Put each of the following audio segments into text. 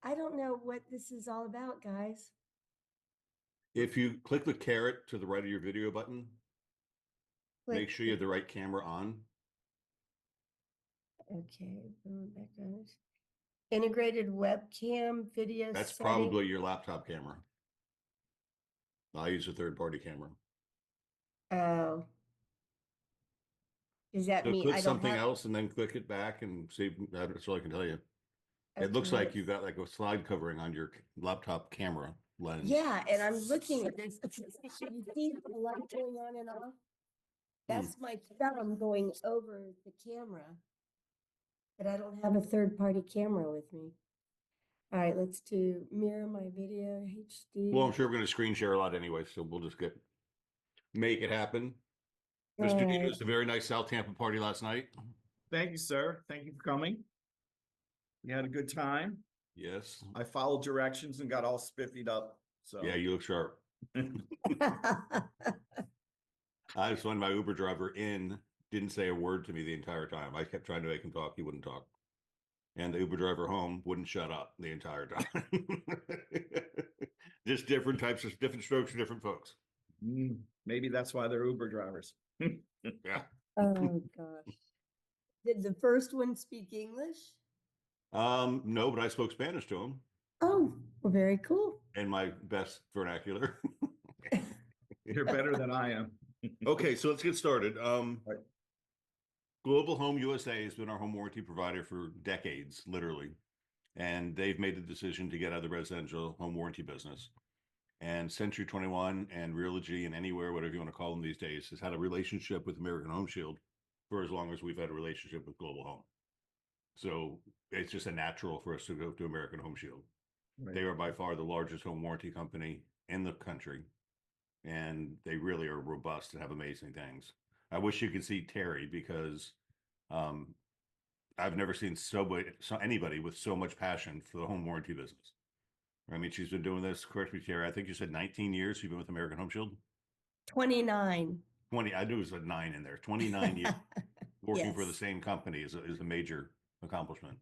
I don't know what this is all about, guys. If you click the caret to the right of your video button, make Click sure you the, have the right camera on. okay, background. Integrated webcam video That's setting. probably your laptop camera. I use a third-party camera. Oh, does that So mean click I don't something have, else and then click it back and see. That's all I can tell you. It looks okay, like you've got like a slide covering on your laptop camera lens. yeah, and I'm looking at this. You see the light going on and off? Hmm. That's my thumb going over the camera, but I don't have a third-party camera with me. All right, let's do mirror my video Well, I'm HD. sure we're going to screen share a lot anyway, so we'll just make it happen. All Mr. D, it right. was a very nice South Tampa party last night. Thank you, sir. Thank you for coming. We had a good time. Yes. I followed directions and got all spiffied up. Yeah, So you look sharp. I just wanted my Uber driver in, didn't say a word to me the entire time. I kept trying to make him talk. He wouldn't talk. And the Uber driver home wouldn't shut up the entire time. Just different types of different strokes for different folks. maybe that's why they're Uber drivers. Yeah. Oh gosh. Did the first one speak English? No, but I spoke Spanish to him Oh, well, very cool. in my best vernacular. You're better than I am. Okay, so let's get started. Right. Global Home USA has been our home warranty provider for decades, literally. And they've made the decision to get out of the residential home warranty business. And Century 21 and Realogy and Anywhere, whatever you want to call them these days, has had a relationship with American Home Shield for as long as we've had a relationship with Global Home. So it's just a natural for us to go to American Home Shield. Right. They are by far the largest home warranty company in the country. And they really are robust and have amazing things. I wish you could see Terry because I've never seen anybody with so much passion for the home warranty business. I mean, she's been doing this, correct me, Terry, I think you said 19 years you've been with American Home Shield? 29. 20, I knew it was a 9 in there. 29 years working for the Yes. same company is a major accomplishment.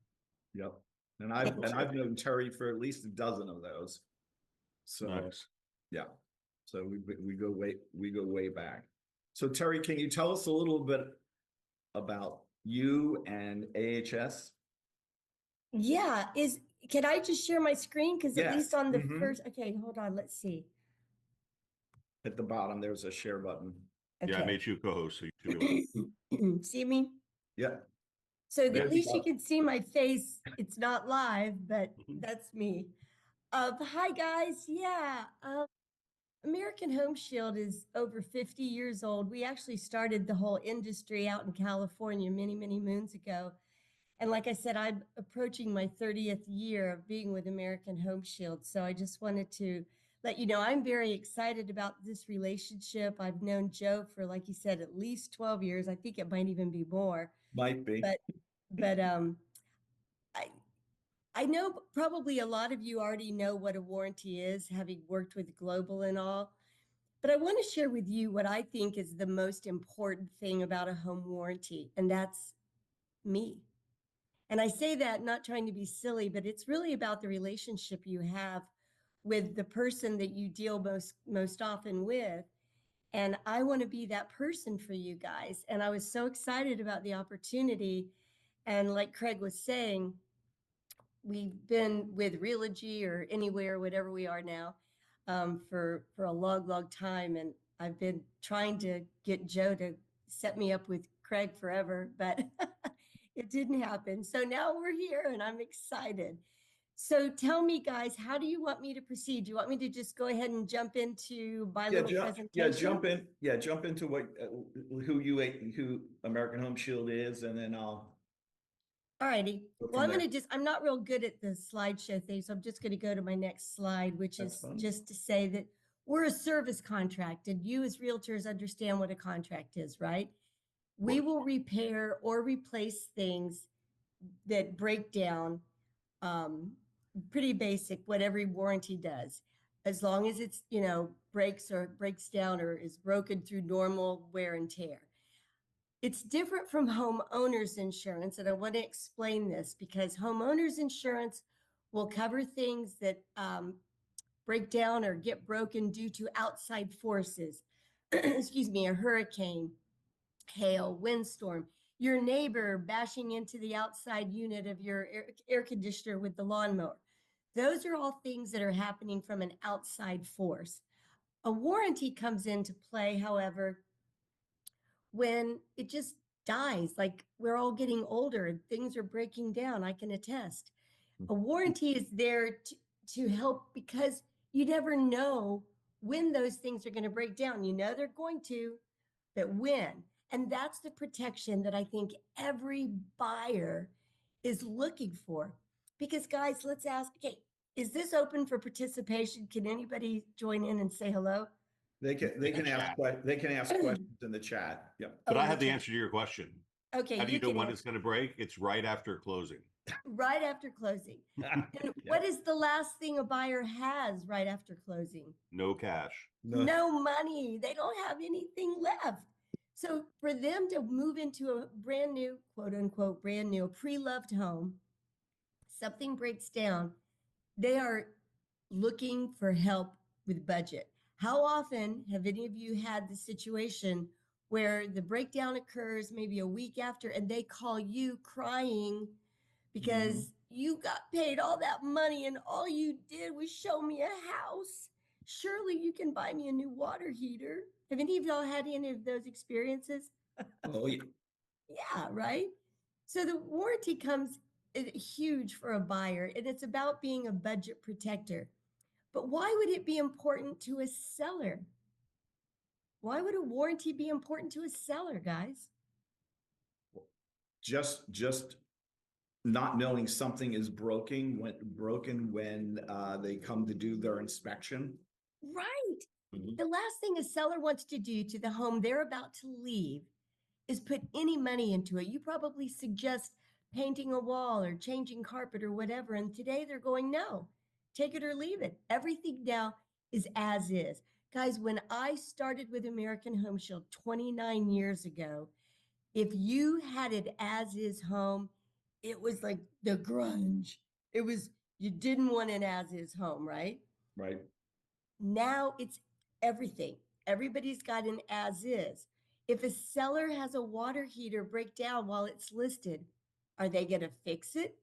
Yep. And I've known Terry for at least a dozen of those. So Nice. yeah. So we go way back. So Terry, can you tell us a little bit about you and AHS? Yeah, can I just share my screen? Because at least Yes. on the first, okay, hold on, let's see. At the bottom, there's a share button. Yeah, I Okay. made you co-host, so you should be able to. See me? Yeah. So There at you least you go. can see my face. It's not live, but that's me. Hi guys. Yeah. American Home Shield is over 50 years old. We actually started the whole industry out in California many, many moons ago. And like I said, I'm approaching my 30th year of being with American Home Shield. So I just wanted to let you know I'm very excited about this relationship. I've known Joe for, like you said, at least 12 years. I think it might even be more. Might be. But I I know probably a lot of you already know what a warranty is, having worked with Global and all. But I want to share with you what I think is the most important thing about a home warranty, and that's me. And I say that not trying to be silly, but it's really about the relationship you have with the person that you deal most often with. And I want to be that person for you guys. And I was so excited about the opportunity. And like Craig was saying, we've been with Realogy or Anywhere, whatever we are now, for a long time. And I've been trying to get Joe to set me up with Craig forever, but it didn't happen. So now we're here and I'm excited. So tell me, guys, how do you want me to proceed? Do you want me to just go ahead and jump into my little presentation? Jump into what who American Home Shield is, and then I'll. All righty. Well, I'm not real good at the slideshow thing, so I'm just going to go to my next slide, which is just to say that we're a service contract, and you as realtors understand what a contract is, right? We will repair or replace things that break down, pretty basic, what every warranty does. As long as it's, breaks down or is broken through normal wear and tear. It's different from homeowners insurance, and I want to explain this because homeowners insurance will cover things that break down or get broken due to outside forces. Excuse me, a hurricane, hail, windstorm, your neighbor bashing into the outside unit of your air conditioner with the lawnmower. Those are all things that are happening from an outside force. A warranty comes into play, however, when it just dies, like we're all getting older and things are breaking down. I can attest. A warranty is there to help because you never know when those things are going to break down. You know they're going to, but when? And that's the protection that I think every buyer is looking for. Because, guys, let's ask, okay, is this open for participation? Can anybody join in and say hello? They can ask Chat. they can ask questions in the chat. Yeah. But Oh, I in the have the chat. answer to your question. Okay, How do you you know can when answer it's going to break? It's right after closing. right after closing. And Yeah. what is the last thing a buyer has right after closing? No cash. No money. They don't have anything left. So for them to move into a brand new, quote unquote, brand new, pre-loved home, something breaks down, they are looking for help with budget. How often have any of you had the situation where the breakdown occurs maybe a week after and they call you crying because you got paid all that money and all you did was show me a house? Surely you can buy me a new water heater. Have any of y'all had any of those experiences? Oh yeah. Yeah, right. So the warranty comes huge for a buyer, and it's about being a budget protector. But why would it be important to a seller? Why would a warranty be important to a seller, guys? Just not knowing something is broken when they come to do their inspection. Right. The last thing a seller wants to do to the home they're about to leave is put any money into it. You probably suggest painting a wall or changing carpet or whatever. And today they're going, no, take it or leave it. Everything now is as is. Guys, when I started with American Home Shield 29 years ago, if you had it as is home, it was like the grunge. It was, you didn't want an as is home, right? Right. Now it's everything. Everybody's got an as is. If a seller has a water heater break down while it's listed, are they going to fix it?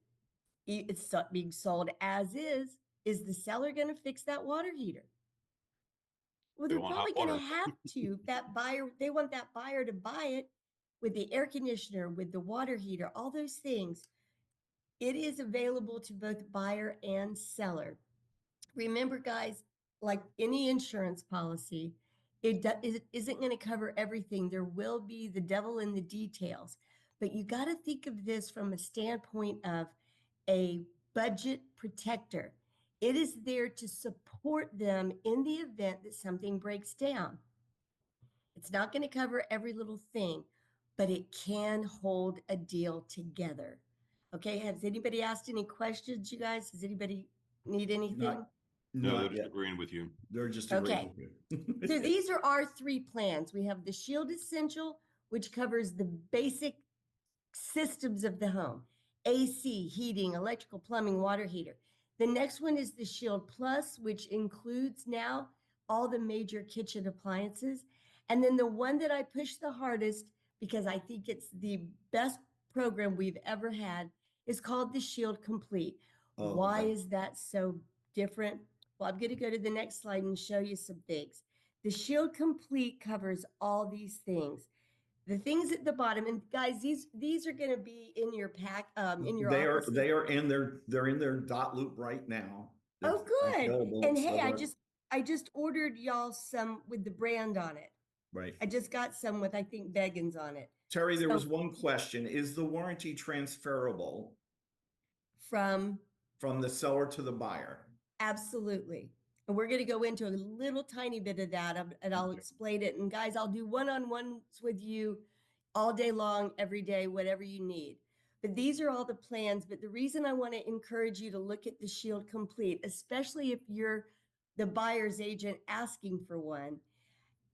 It's being sold as is. Is the seller going to fix that water heater? Well, They they're want hot probably going water. to have to. That buyer, they want that buyer to buy it with the air conditioner, with the water heater, all those things. It is available to both buyer and seller. Remember, guys, like any insurance policy, it isn't going to cover everything. There will be the devil in the details. But you got to think of this from a standpoint of a budget protector. It is there to support them in the event that something breaks down. It's not going to cover every little thing, but it can hold a deal together. Okay, has anybody asked any questions, you guys? Does anybody need anything? No, they're Not just yet. agreeing with you. They're just agreeing Okay. with you. So these are our three plans. We have the Shield Essential, which covers the basic systems of the home: AC, heating, electrical, plumbing, water heater. The next one is the Shield Plus, which includes now all the major kitchen appliances. And then the one that I push the hardest, because I think it's the best program we've ever had, is called the Shield Complete. Oh, Why okay. is that so different? Well, I'm going to go to the next slide and show you some things. The Shield Complete covers all these things. The things at the bottom, and guys, these are going to be in your pack, in your office. They are in their dot loop right now. Oh, It's good. available, And so hey, they're- I just ordered y'all some with the brand on it. right. I just got some with, I think, Beggins on it. Terry, there So was one question. Is the warranty transferable from from the seller to the buyer? absolutely. And we're going to go into a little tiny bit of that, and I'll Okay. explain it. And guys, I'll do one-on-ones with you all day long, every day, whatever you need. But these are all the plans. But the reason I want to encourage you to look at the Shield Complete, especially if you're the buyer's agent asking for one,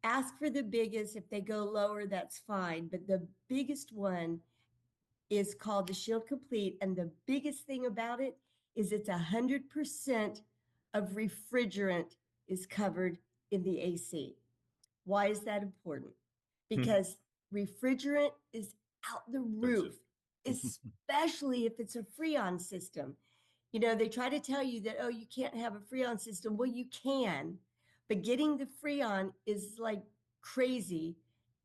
ask for the biggest. If they go lower, that's fine. But the biggest one is called the Shield Complete. And the biggest thing about it is it's 100% of refrigerant is covered in the AC. Why is that important? Because refrigerant is out the roof, especially if it's a Freon system. You know, they try to tell you that, oh, you can't have a Freon system. Well, you can, but getting the Freon is like crazy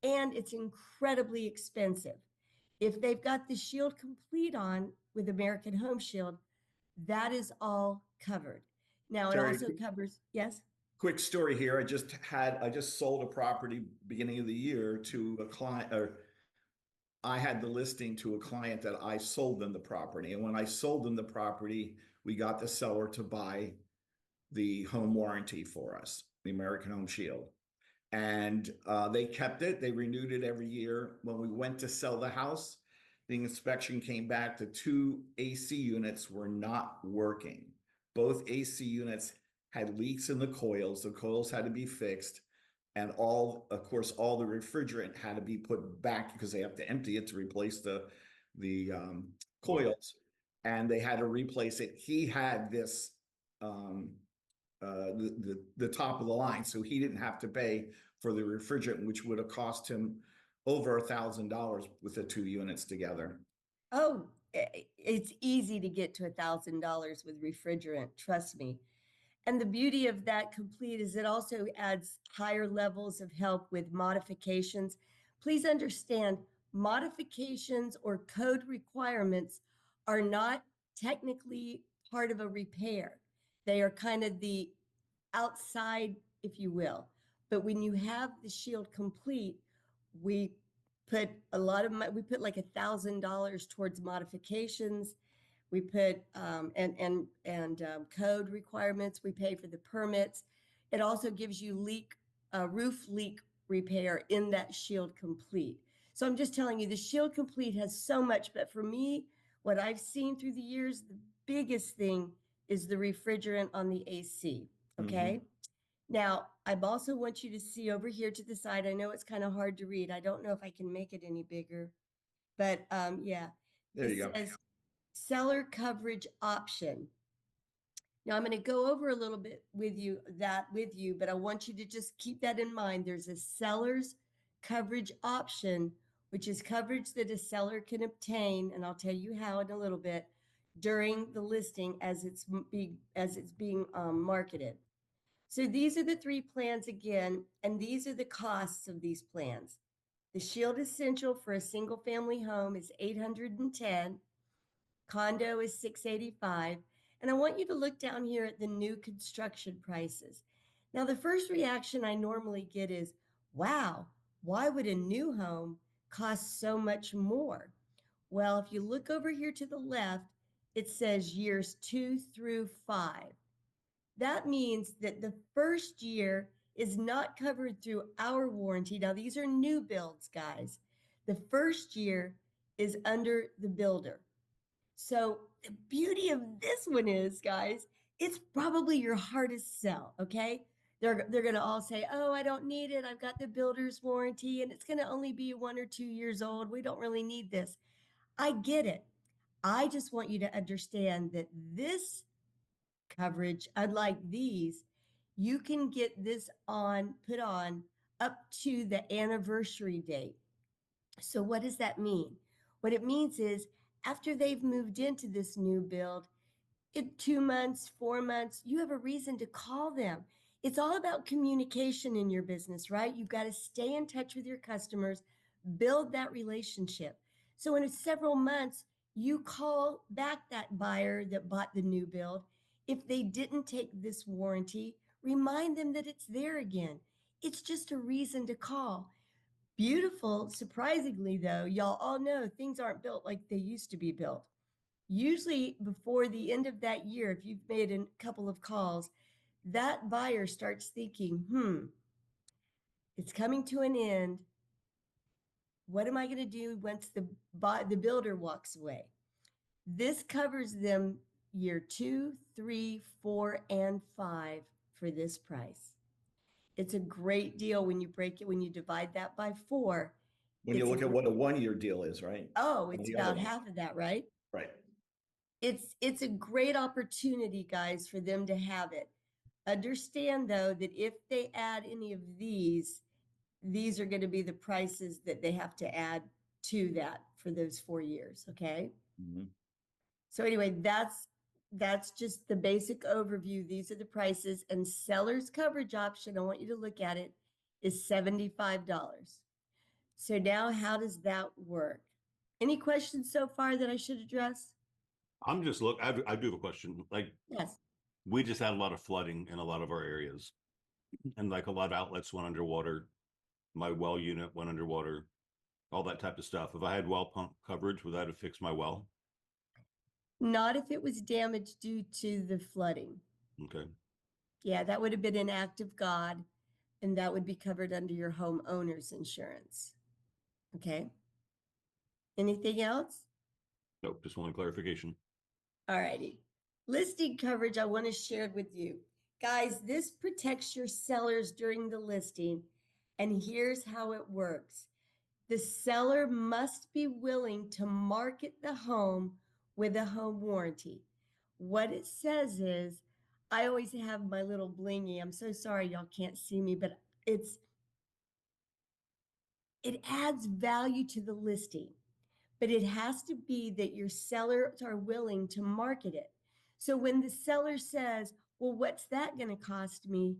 and it's incredibly expensive. If they've got the Shield Complete on with American Home Shield, that is all covered. Now, it Terry, also covers, yes? quick story here. I just sold a property beginning of the year to a client, or I had the listing to a client that I sold them the property. And when I sold them the property, we got the seller to buy the home warranty for us, the American Home Shield. And they kept it. They renewed it every year. When we went to sell the house, the inspection came back. The two AC units were not working. Both AC units had leaks in the coils. The coils had to be fixed. And of course, all the refrigerant had to be put back because they have to empty it to replace the coils. And they had to replace it. He had this the top of the line, so he didn't have to pay for the refrigerant, which would have cost him over $1,000 with the two units together. Oh, it's easy to get to $1,000 with refrigerant, trust me. And the beauty of that complete is it also adds higher levels of help with modifications. Please understand, modifications or code requirements are not technically part of a repair. They are kind of the outside, if you will. But when you have the Shield Complete, we put a lot of money, we put like $1,000 towards modifications. We put code requirements. We pay for the permits. It also gives you roof leak repair in that Shield Complete. So I'm just telling you, the Shield Complete has so much, but for me, what I've seen through the years, the biggest thing is the refrigerant on the AC. Okay. Now, I also want you to see over here to the side. I know it's kind of hard to read. I don't know if I can make it any bigger, but yeah. There you go. It says seller coverage option. Now I'm going to go over a little bit with you, but I want you to just keep that in mind. There's a seller's coverage option, which is coverage that a seller can obtain, and I'll tell you how in a little bit, during the listing as it's being marketed. So these are the three plans again, and these are the costs of these plans. The Shield Essential for a single family home is $810. Condo is $685. And I want you to look down here at the new construction prices. Now, the first reaction I normally get is, wow, why would a new home cost so much more? Well, if you look over here to the left, it says years 2 through 5. That means that the first year is not covered through our warranty. Now, these are new builds, guys. The first year is under the builder. So the beauty of this one is, guys, it's probably your hardest sell, okay? They're going to all say, oh, I don't need it. I've got the builder's warranty and it's going to only be 1 or 2 years old. We don't really need this. I get it. I just want you to understand that this coverage, unlike these, you can get this put on up to the anniversary date. So what does that mean? What it means is after they've moved into this new build, in 2 months, 4 months, you have a reason to call them. It's all about communication in your business, right? You've got to stay in touch with your customers, build that relationship. So in several months, you call back that buyer that bought the new build. If they didn't take this warranty, remind them that it's there again. It's just a reason to call. Beautiful, surprisingly though, y'all all know things aren't built like they used to be built. Usually before the end of that year, if you've made a couple of calls, that buyer starts thinking, it's coming to an end. What am I going to do once the builder walks away? This covers them year 2, 3, 4, and 5 for this price. It's a great deal when you divide that by 4. When you look at what a 1-year deal is, right? Oh, it's about half of that, right? Right. it's a great opportunity, guys, for them to have it. Understand though that if they add any of these are going to be the prices that they have to add to that for those 4 years. Okay. Mhm. So anyway, that's just the basic overview. These are the prices, and seller's coverage option, I want you to look at it, is $75. So now how does that work? Any questions so far that I should address? I do have a question. Like, Yes. we just had a lot of flooding in a lot of our areas, and like a lot of outlets went underwater. My well unit went underwater, all that type of stuff. If I had well pump coverage, would that have fixed my well? Not if it was damaged due to the flooding. Okay. Yeah, that would have been an act of God, and that would be covered under your homeowner's insurance. Okay. Anything else? Nope, just wanted clarification. All righty. Listing coverage I want to share with you. Guys, this protects your sellers during the listing, and here's how it works. The seller must be willing to market the home with a home warranty. What it says is, I always have my little blingy. I'm so sorry y'all can't see me, but it adds value to the listing, but it has to be that your sellers are willing to market it. So when the seller says, well, what's that going to cost me?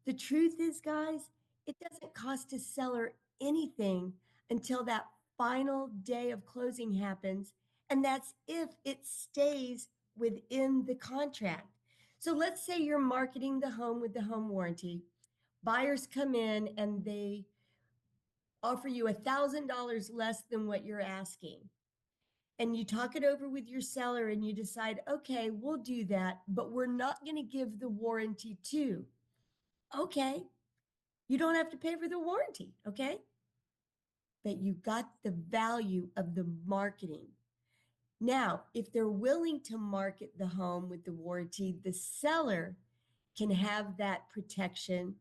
The truth is, guys, it doesn't cost a seller anything until that final day of closing happens. And that's if it stays within the contract. So let's say you're marketing the home with the home warranty. Buyers come in and they offer you $1,000 less than what you're asking, and you talk it over with your seller and you decide, okay, we'll do that, but we're not going to give the warranty too. Okay, you don't have to pay for the warranty. Okay, but you got the value of the marketing. Now, if they're willing to market the home with the warranty, the seller can have that protection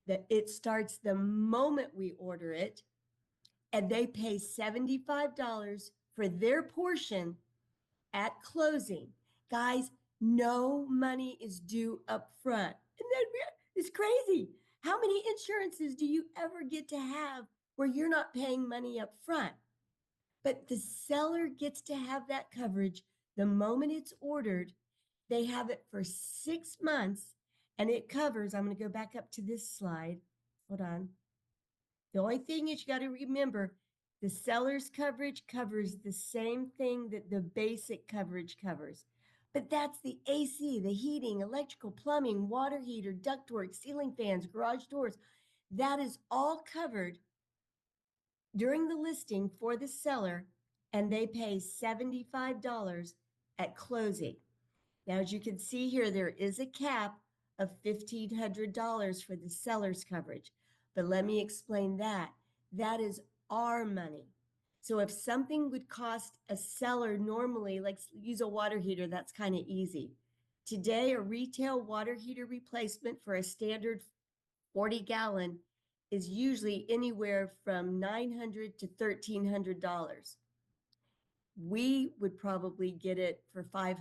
that it starts the moment we order it, and they pay $75 for their portion at closing. Guys, no money is due up front. And that is crazy. How many insurances do you ever get to have where you're not paying money up front? But the seller gets to have that coverage the moment it's ordered. They have it for 6 months, and it covers, I'm going to go back up to this slide. Hold on. The only thing is you got to remember, the seller's coverage covers the same thing that the basic coverage covers. But that's the AC, the heating, electrical, plumbing, water heater, ductwork, ceiling fans, garage doors. That is all covered during the listing for the seller, and they pay $75 at closing. Now, as you can see here, there is a cap of $1,500 for the seller's coverage. But let me explain that. That is our money. So if something would cost a seller normally, like use a water heater, that's kind of easy. Today, a retail water heater replacement for a standard 40-gallon is usually anywhere from $900 to $1,300. We would probably get it for $500.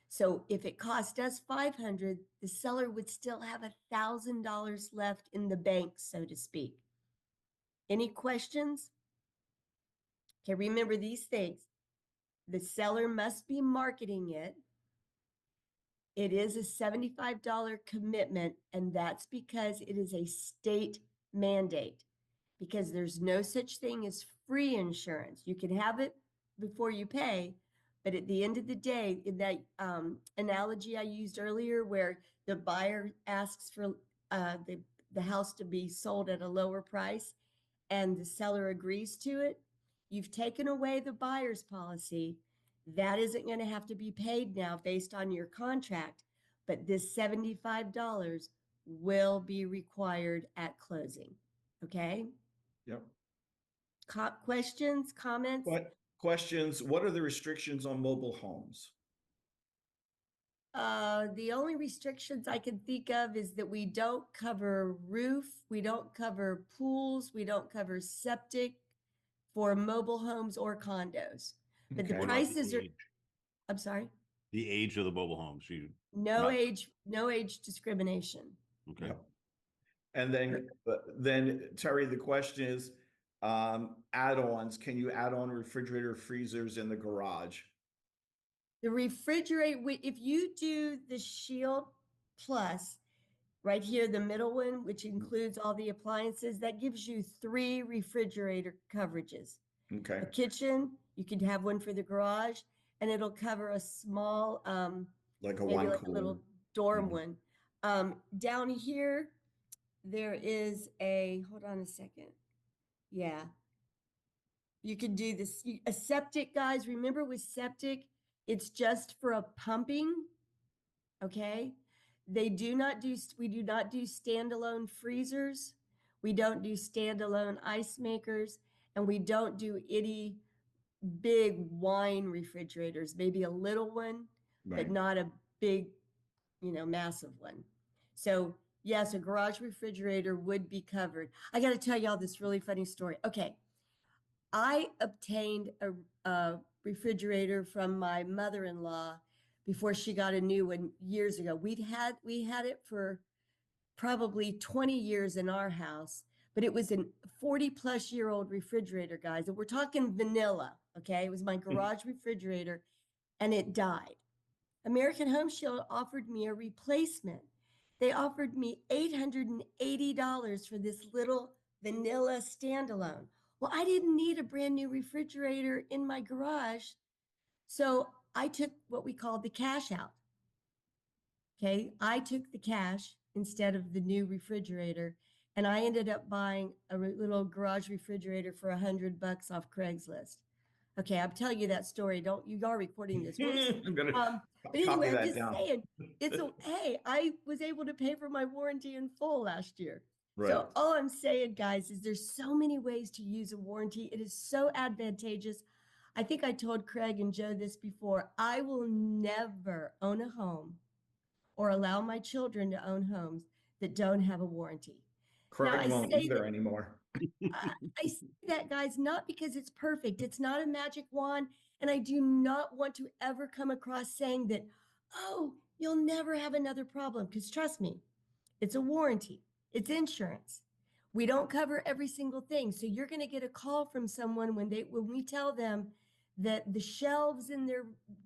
So if it cost us $500, the seller would still have $1,000 left in the bank, so to speak. Any questions? Okay, remember these things. The seller must be marketing it. It is a $75 commitment, and that's because it is a state mandate, because there's no such thing as free insurance. You can have it before you pay, but at the end of the day, in that analogy I used earlier, where the buyer asks for the house to be sold at a lower price and the seller agrees to it, you've taken away the buyer's policy. That isn't going to have to be paid now based on your contract, but this $75 will be required at closing. Okay? Yep. Questions, comments? But questions, what are the restrictions on mobile homes? The only restrictions I can think of is that we don't cover roof, we don't cover pools, we don't cover septic for mobile homes or condos. But the Okay. What about the prices are, age? I'm sorry? The age of the mobile homes. You No not age, no age discrimination. okay. Yep. And then Terry, the question is, add-ons, can you add on refrigerator, freezers in the garage? The refrigerator, if you do the Shield Plus, right here, the middle one, which includes all the appliances, that gives you 3 refrigerator coverages. Okay, A kitchen, you could have one for the garage, and it'll cover a small, like a maybe wine like a cooler. little dorm Mhm. one. Down here, there is a, hold on a second. Yeah. You can do this, a septic, guys. Remember with septic, it's just for a pumping, okay? We do not do standalone freezers. We don't do standalone ice makers, and we don't do any big wine refrigerators, maybe a little one, but Right. not a big, massive one. So yes, a garage refrigerator would be covered. I got to tell y'all this really funny story. Okay. I obtained a refrigerator from my mother-in-law before she got a new one years ago. We had it for probably 20 years in our house, but it was a 40 plus year old refrigerator, guys. And we're talking vanilla, okay? It was my garage refrigerator and it died. American Home Shield offered me a replacement. They offered me $880 for this little vanilla standalone. Well, I didn't need a brand new refrigerator in my garage. So I took what we call the cash out. Okay. I took the cash instead of the new refrigerator. And I ended up buying a little garage refrigerator for $100 off Craigslist. Okay, I'm telling you that story. Don't you are recording this. Whoops. I'm gonna But copy anyway, I'm that just down. saying, hey, I was able to pay for my warranty in full last year. Right. So all I'm saying, guys, is there's so many ways to use a warranty. It is so advantageous. I think I told Craig and Joe this before. I will never own a home or allow my children to own homes that don't have a warranty. Now, Craig won't either anymore. I say that, guys, not because it's perfect. It's not a magic wand. And I do not want to ever come across saying that, oh, you'll never have another problem. Because trust me, it's a warranty, it's insurance. We don't cover every single thing. So you're going to get a call from someone when we tell them that the shelves in their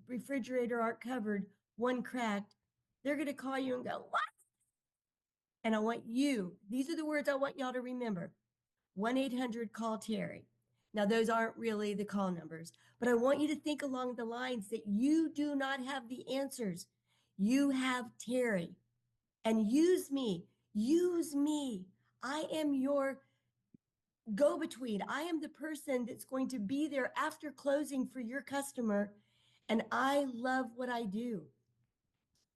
refrigerator aren't covered, one cracked, they're going to call you and go, what? And I want you, these are the words I want y'all to remember. 1-800 call Terry. Now, those aren't really the call numbers, but I want you to think along the lines that you do not have the answers. You have Terry, and use me. Use me. I am your go between. I am the person that's going to be there after closing for your customer. And I love what I do.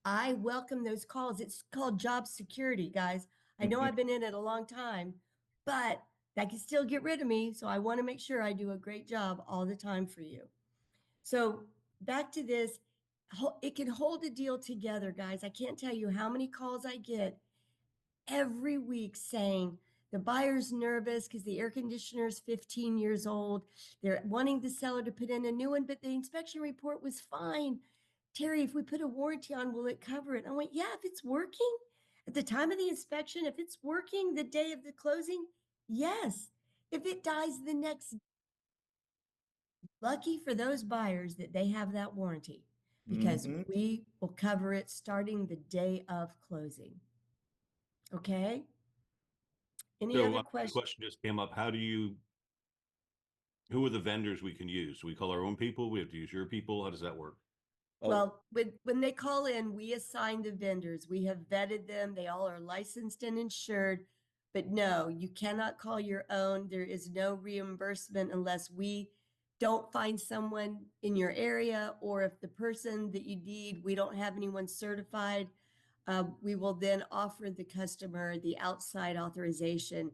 I welcome those calls. It's called job security, guys. I know I've been in it a long time, but that can still get rid of me. So I want to make sure I do a great job all the time for you. So back to this, it can hold a deal together, guys. I can't tell you how many calls I get every week saying the buyer's nervous because the air conditioner is 15 years old. They're wanting the seller to put in a new one, but the inspection report was fine. Terry, if we put a warranty on, will it cover it? I went, yeah, if it's working at the time of the inspection, if it's working the day of the closing, yes. If it dies the next, lucky for those buyers that they have that warranty because Mm-hmm. we will cover it starting the day of closing. Okay. Any So other the questions? question just came up. Who are the vendors we can use? Do we call our own people? We have to use your people. How does that work? Oh, Well, when they call in, we assign the vendors. We have vetted them. They all are licensed and insured. But no, you cannot call your own. There is no reimbursement unless we don't find someone in your area, or if the person that you need, we don't have anyone certified. We will then offer the customer the outside authorization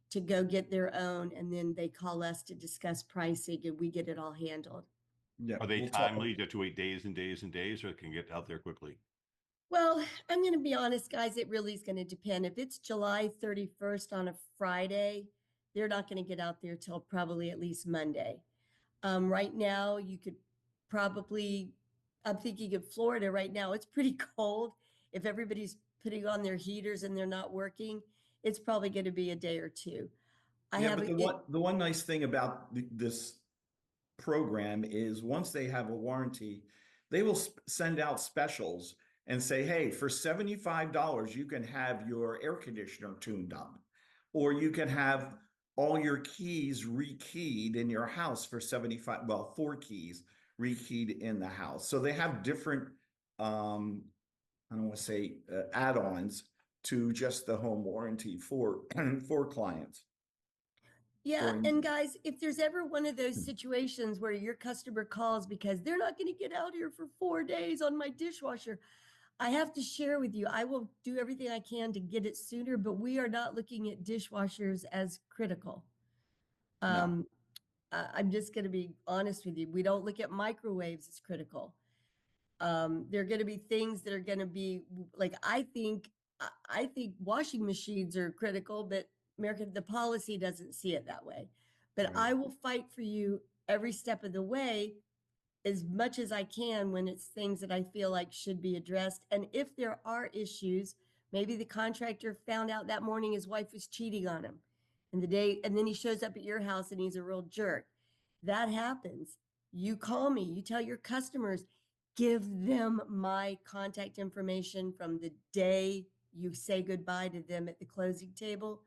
to go get their own, and then they call us to discuss pricing, and we get it all handled. yeah. Are they We'll talk. timely? Do you have to wait days and days and days, or it can get out there quickly? Well, I'm going to be honest, guys. It really is going to depend. If it's July 31st on a Friday, they're not going to get out there till probably at least Monday. Right now, you could probably I'm thinking of Florida right now. It's pretty cold. If everybody's putting on their heaters and they're not working, it's probably going to be a day or two. I Yeah, have but a, it, the one nice thing about this program is once they have a warranty, they will send out specials and say, hey, for $75, you can have your air conditioner tuned up, or you can have all your keys rekeyed in your house for 75, well, 4 keys rekeyed in the house. So they have different, I don't want to say add-ons to just the home warranty for for clients. yeah. For And guys, if there's ever one of those situations where your customer calls because they're not going to get out here for 4 days on my dishwasher, I have to share with you, I will do everything I can to get it sooner, but we are not looking at dishwashers as critical. no, Um, I'm just going to be honest with you. We don't look at microwaves as critical. There are going to be things that are going to be like, I think washing machines are critical, but the policy doesn't see it that way. But right. I will fight for you every step of the way as much as I can when it's things that I feel like should be addressed. And if there are issues, maybe the contractor found out that morning his wife was cheating on him and then he shows up at your house and he's a real jerk. That happens. You call me, you tell your customers, give them my contact information from the day you say goodbye to them at the closing table,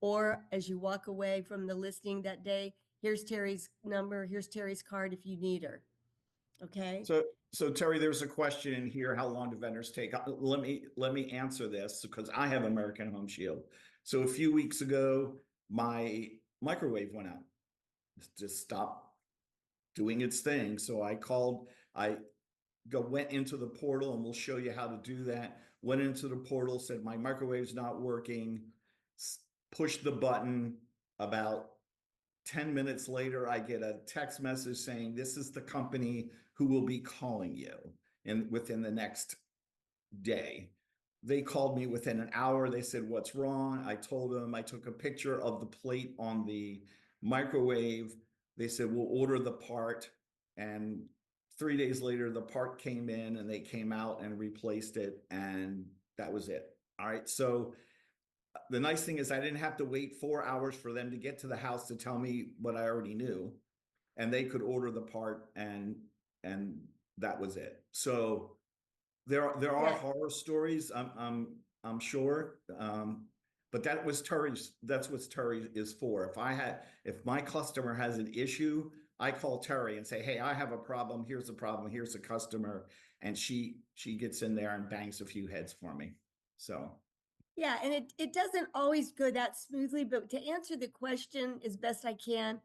or as you walk away from the listing that day. Here's Terry's number, here's Terry's card if you need her. Okay. So Terry, there's a question in here. How long do vendors take? Let me answer this because I have American Home Shield. So a few weeks ago, my microwave went out. Just stopped doing its thing. So I went into the portal, and we'll show you how to do that. Went into the portal, said my microwave's not working, pushed the button. About 10 minutes later, I get a text message saying, this is the company who will be calling you within the next day. They called me within an hour. They said, what's wrong? I told them, I took a picture of the plate on the microwave. They said, we'll order the part. And 3 days later, the part came in and they came out and replaced it. And that was it. All right. So the nice thing is I didn't have to wait 4 hours for them to get to the house to tell me what I already knew. And they could order the part and that was it. So there are Yeah. horror stories, I'm sure. But that's what Terry is for. If my customer has an issue, I call Terry and say, hey, I have a problem. Here's the problem. Here's the customer. And she gets in there and bangs a few heads for me. So Yeah, and it doesn't always go that smoothly, but to answer the question as best I can,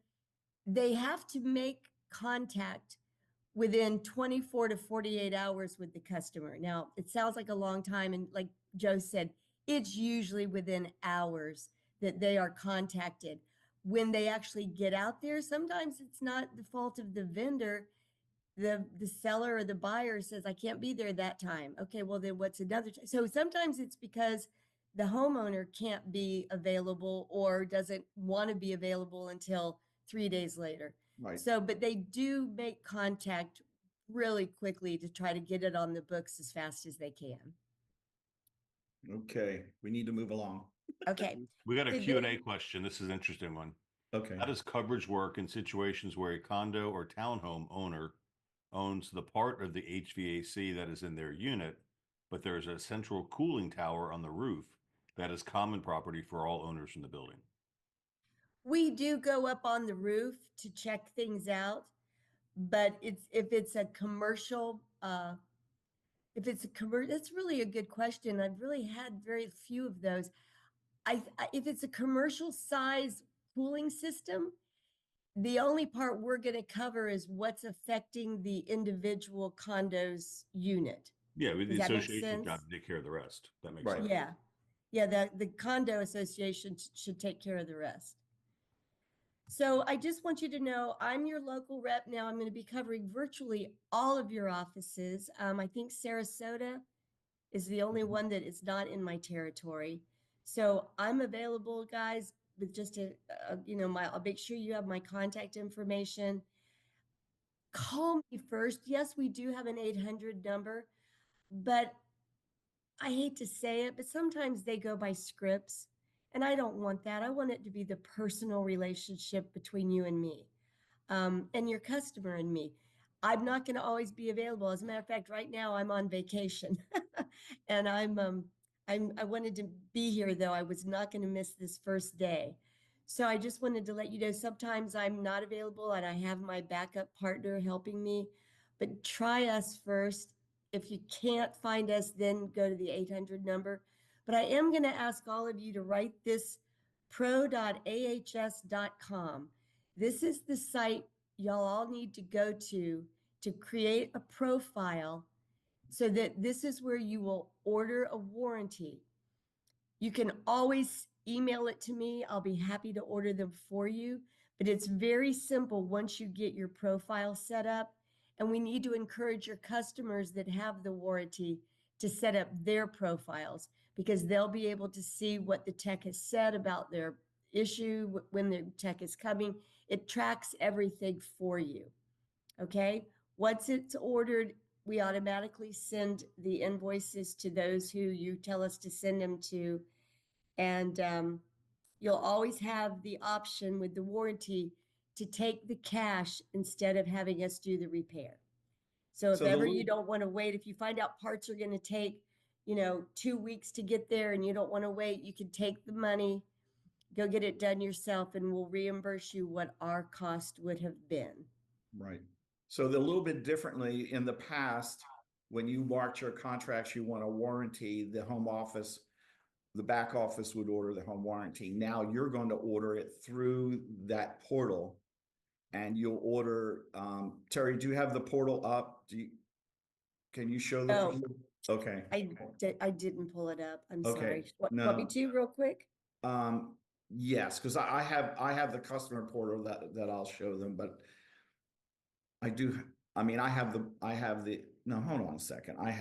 they have to make contact within 24 to 48 hours with the customer. Now, it sounds like a long time, and like Joe said, it's usually within hours that they are contacted. When they actually get out there, sometimes it's not the fault of the vendor. The seller or the buyer says, I can't be there that time. Okay, well then what's another time? So sometimes it's because the homeowner can't be available or doesn't want to be available until 3 days later. right. So, but they do make contact really quickly to try to get it on the books as fast as they can. Okay. We need to move along. Okay. We got a Did Q&A they- question. This is an interesting one. Okay. How does coverage work in situations where a condo or townhome owner owns the part of the HVAC that is in their unit, but there is a central cooling tower on the roof that is common property for all owners in the building? We do go up on the roof to check things out, but if it's a commercial, that's really a good question. I've really had very few of those. If it's a commercial size cooling system, the only part we're going to cover is what's affecting the individual condo's unit. Yeah, the Does that make association's sense? got to take care of the rest. That makes Right. sense. Yeah. Yeah, the condo association should take care of the rest. So I just want you to know I'm your local rep now. I'm going to be covering virtually all of your offices. I think Sarasota is the only one that is not in my territory. So I'm available, guys, with just I'll make sure you have my contact information. call me first. Yes, we do have an 800 number, but I hate to say it, but sometimes they go by scripts, and I don't want that. I want it to be the personal relationship between you and me, and your customer and me. I'm not going to always be available. As a matter of fact, right now I'm on vacation, and I wanted to be here though. I was not going to miss this first day. So I just wanted to let you know sometimes I'm not available and I have my backup partner helping me, but try us first. If you can't find us, then go to the 800 number. But I am going to ask all of you to write this pro.ahs.com. This is the site y'all all need to go to create a profile so that this is where you will order a warranty. You can always email it to me. I'll be happy to order them for you. But it's very simple once you get your profile set up. And we need to encourage your customers that have the warranty to set up their profiles because they'll be able to see what the tech has said about their issue when the tech is coming. It tracks everything for you. Okay. Once it's ordered, we automatically send the invoices to those who you tell us to send them to. And you'll always have the option with the warranty to take the cash instead of having us do the repair. So if So the ever you little, don't want to wait, if you find out parts are going to take, 2 weeks to get there and you don't want to wait, you can take the money, go get it done yourself, and we'll reimburse you what our cost would have been. right. So the little bit differently in the past, when you marked your contracts, you want a warranty, the back office would order the home warranty. Now you're going to order it through that portal and you'll order, Terry, do you have the portal up? Can you show the Oh, portal? Okay, I didn't pull it up. I'm okay, sorry. Want me no, to real quick? yes, because I have the customer portal that I'll show them, but I do, I mean, no, hold on a second. Let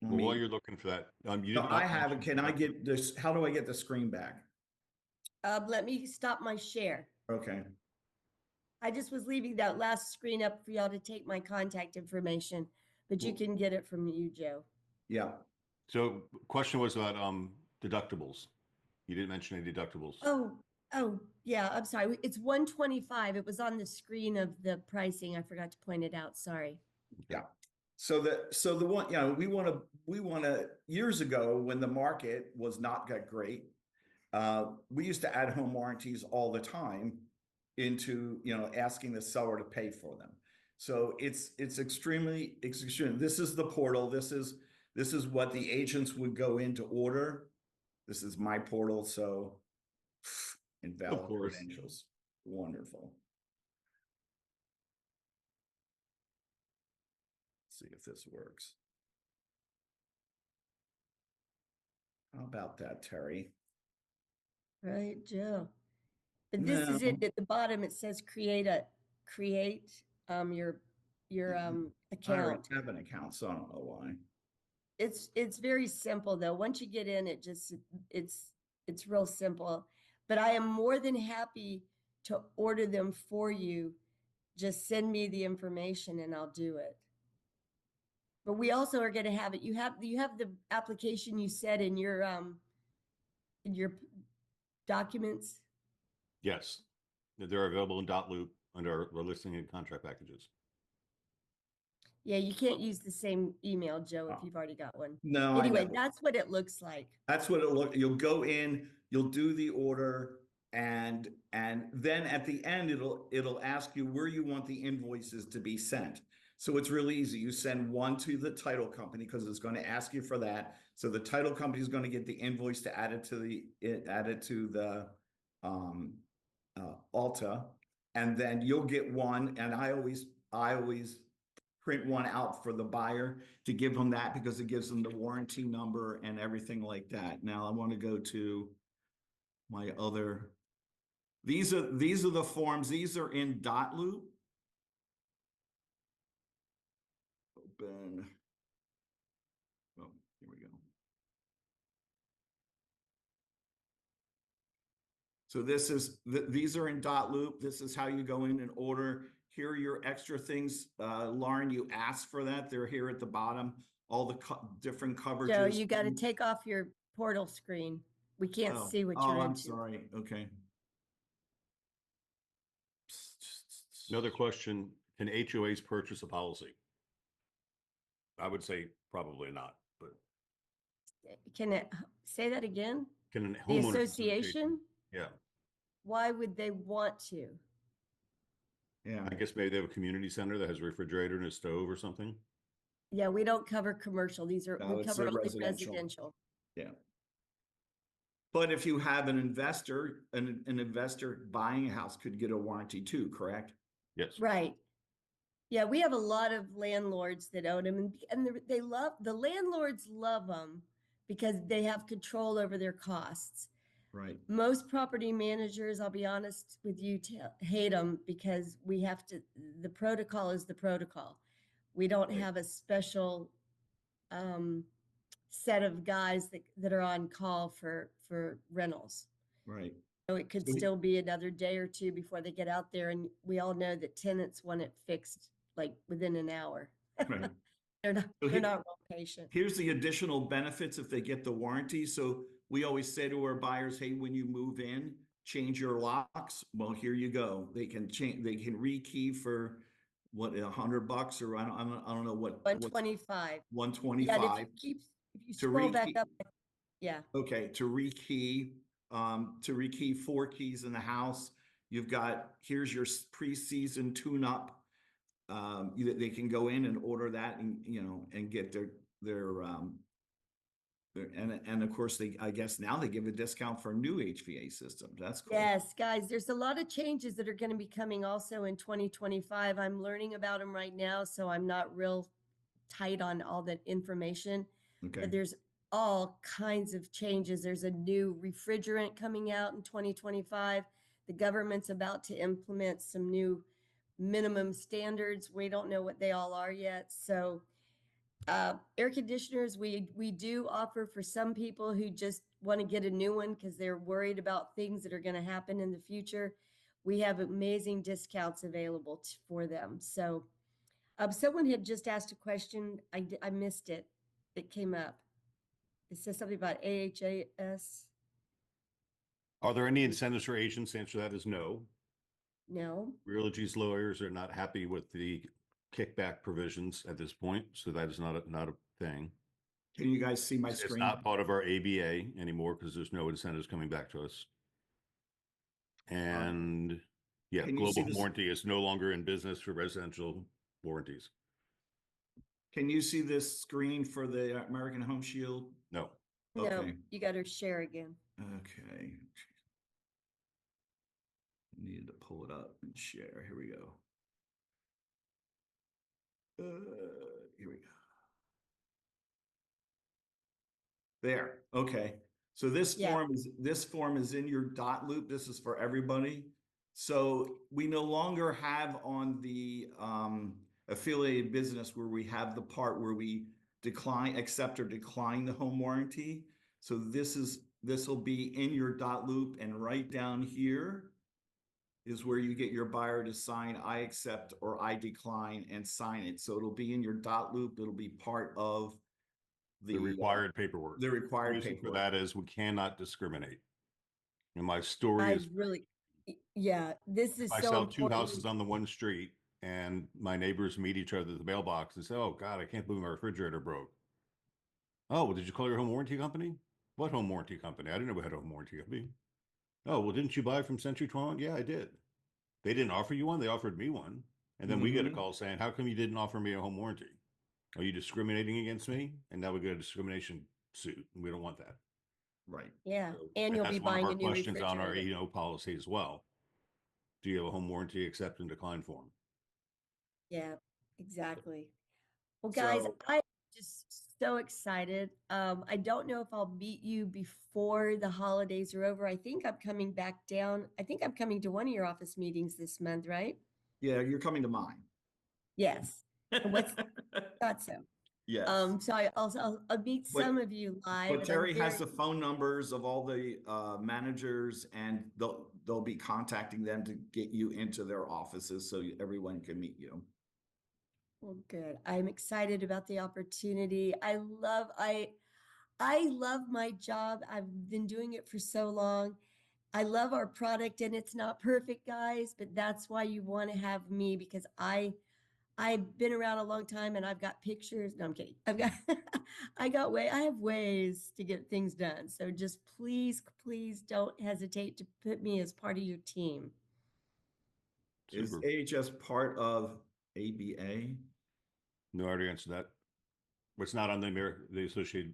Well, while me, you're looking for that, you no, did I not have it. mention Can I deductibles. get this? How do I get the screen back? Let me stop my share. Okay, I just was leaving that last screen up for y'all to take my contact information, but you well, can get it from you, Joe. yeah. So question was about deductibles. You didn't mention any deductibles. Oh, oh, yeah, I'm sorry. It's 125. It was on the screen of the pricing. I forgot to point it out. Sorry. Yeah. So the one, we want to, years ago when the market was not that great, we used to add home warranties all the time into, asking the seller to pay for them. So it's extremely, extreme. This is the portal. This is what the agents would go in to order. This is my portal. So Of invalid course. credentials. Wonderful. See if this works. How about that, Terry? Right, Joe. But this No, is it. At the bottom, it says create your I already account. have an account, so I don't know why. It's very simple though. Once you get in, it's it's real simple. But I am more than happy to order them for you. Just send me the information and I'll do it. But we also are going to have it. You have the application you said in your documents. Yes, they're available in .loop under our listing and contract packages. Yeah, you can't use the same email, Joe, if Oh, you've already got one. no, I Anyway, know. that's what it looks like. That's what you'll go in, you'll do the order, and then at the end, it'll ask you where you want the invoices to be sent. So it's really easy. You send one to the title company because it's going to ask you for that. So the title company is going to get the invoice to add it to the Alta, and then you'll get one. And I always print one out for the buyer to give them that because it gives them the warranty number and everything like that. Now I want to go to my other. These are the forms. These are in .loop. Open. Oh, here we go. So these are in .loop. This is how you go in and order. here are your extra things. Lauren, you asked for that. They're here at the bottom. All the different coverages. Joe, you got to take off your portal screen. We can't Oh, see what oh, you're I'm into. sorry. Okay. Another question, can HOAs purchase a policy? I would say probably not, but Can it say that again? can a The homeowners association? Yeah, Why would they want to? Yeah. I guess maybe they have a community center that has a refrigerator and a stove or something. Yeah, we don't cover commercial. These are, No, we it's cover a only residential. residential. Yeah. But if you have an investor, an investor buying a house could get a warranty too, correct? Yes. Right. Yeah, we have a lot of landlords that own them, and they love, the landlords love them because they have control over their costs. Right. Most property managers, I'll be honest with you, hate them because we have to, the protocol is the protocol. We don't Right. have a special set of guys that are on call for rentals. Right. So it could So still be another day or two before they get out there, and we all know that tenants want it fixed like within an hour. Right. They're not So they're not real patient. Here's the additional benefits if they get the warranty. So we always say to our buyers, hey, when you move in, change your locks. Well, here you go. They can change, they can rekey for what, $100 or I don't know what. 125. Yeah, and if 125 you to scroll back rekey. up, yeah. Okay, to rekey 4 keys in the house. You've got, here's your pre-season tune-up. They can go in and order that and, and get and of course I guess now they give a discount for new HVA systems. That's cool. Yes, guys, there's a lot of changes that are going to be coming also in 2025. I'm learning about them right now, so I'm not real tight on all the information. Okay. But there's all kinds of changes. There's a new refrigerant coming out in 2025. The government's about to implement some new minimum standards. We don't know what they all are yet. So air conditioners, we do offer for some people who just want to get a new one because they're worried about things that are going to happen in the future. We have amazing discounts available for them. So someone had just asked a question. I missed it. It came up. It says something about AHAS. Are there any incentives for agents? The answer to that is no. No. Realty's lawyers are not happy with the kickback provisions at this point, so that is not a thing. Can you guys see my It's screen? not part of our ABA anymore because there's no incentives coming back to us. And yeah, Can you see Global this? Warranty is no longer in business for residential warranties. Can you see this screen for the American Home Shield? No. No, Okay. you got to share again. Okay. Needed to pull it up and share. Here we go. Here we go. There. Okay. So this Yeah. form is in your dot loop. This is for everybody. So we no longer have on the affiliated business where we have the part where we accept or decline the home warranty. So this will be in your dot loop, and right down here is where you get your buyer to sign I accept or I decline and sign it. So it'll be in your dot loop. It'll be part of The required paperwork. The required reason paperwork. for that is we cannot discriminate. And my story I is really, yeah, this is I so sell two important. houses on the one street and my neighbors meet each other at the mailbox and say, oh God, I can't believe my refrigerator broke. Oh, well, did you call your home warranty company? What home warranty company? I didn't know we had a home warranty company. Oh, well, didn't you buy from Century 21? Yeah, I did. They didn't offer you one. They offered me one. And then we get a call saying, how come you didn't offer me a home warranty? Are you discriminating against me? And now we get a discrimination suit. And we don't want that. Right. Yeah, So, and you'll be that's one of buying our a new questions on our refrigerator. E&O policy as well. Do you have a home warranty accept and decline form? Yeah, exactly. Well, guys, So I'm just so excited. I don't know if I'll meet you before the holidays are over. I think I'm coming back down. I think I'm coming to one of your office meetings this month, right? yeah, you're coming to mine. Yes. And what's thought so? Yes. So I'll meet But- some of you live. But And I'm Terry has very, the phone numbers of all the managers, and they'll be contacting them to get you into their offices so everyone can meet you. well, good. I'm excited about the opportunity. I love my job. I've been doing it for so long. I love our product, and it's not perfect, guys, but that's why you want to have me, because I've been around a long time and I've got pictures. No, I'm kidding. I've got I have ways to get things done. So just please, please don't hesitate to put me as part of your team. Is Super. AHS part of ABA? No, I already answered that. It's not on the associated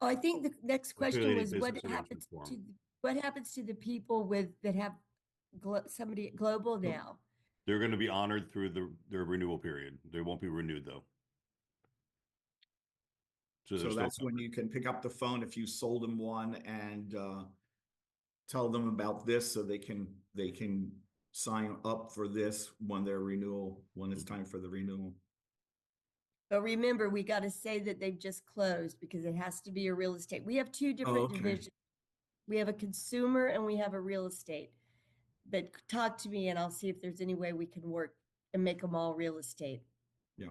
Oh, I think the next question affiliated was business arrangement form. what happens to the people that have somebody at Global now? They're going to be honored through their renewal period. They won't be renewed though. So they're So still that's when covered. you can pick up the phone if you sold them one and tell them about this so they can sign up for this when it's time for the renewal. But remember, we got to say that they've just closed because it has to be a real estate. We have two different okay. divisions. We have a consumer and we have a real estate. But talk to me and I'll see if there's any way we can work and make them all real estate. Yeah.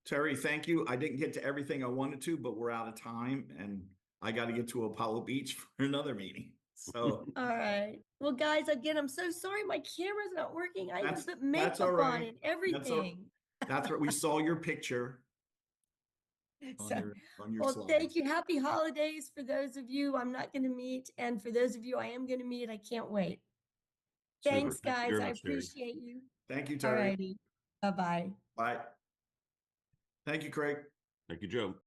Terry, thank you. I didn't get to everything I wanted to, but we're out of time and I got to get to Apollo Beach for another meeting. So All right. Well, guys, again, I'm so sorry my camera's not working. I even that's put all makeup on right. it, everything. That's what we saw your picture on So, your well, thank slides. you. Happy holidays for those of you I'm not going to meet. And for those of you I am going to meet, I can't wait. Super. Thanks, Thank you guys. very I much, Terry. appreciate you. Thank you, All Terry. righty. Bye-bye. Bye. Thank you, Craig. Thank you, Joe.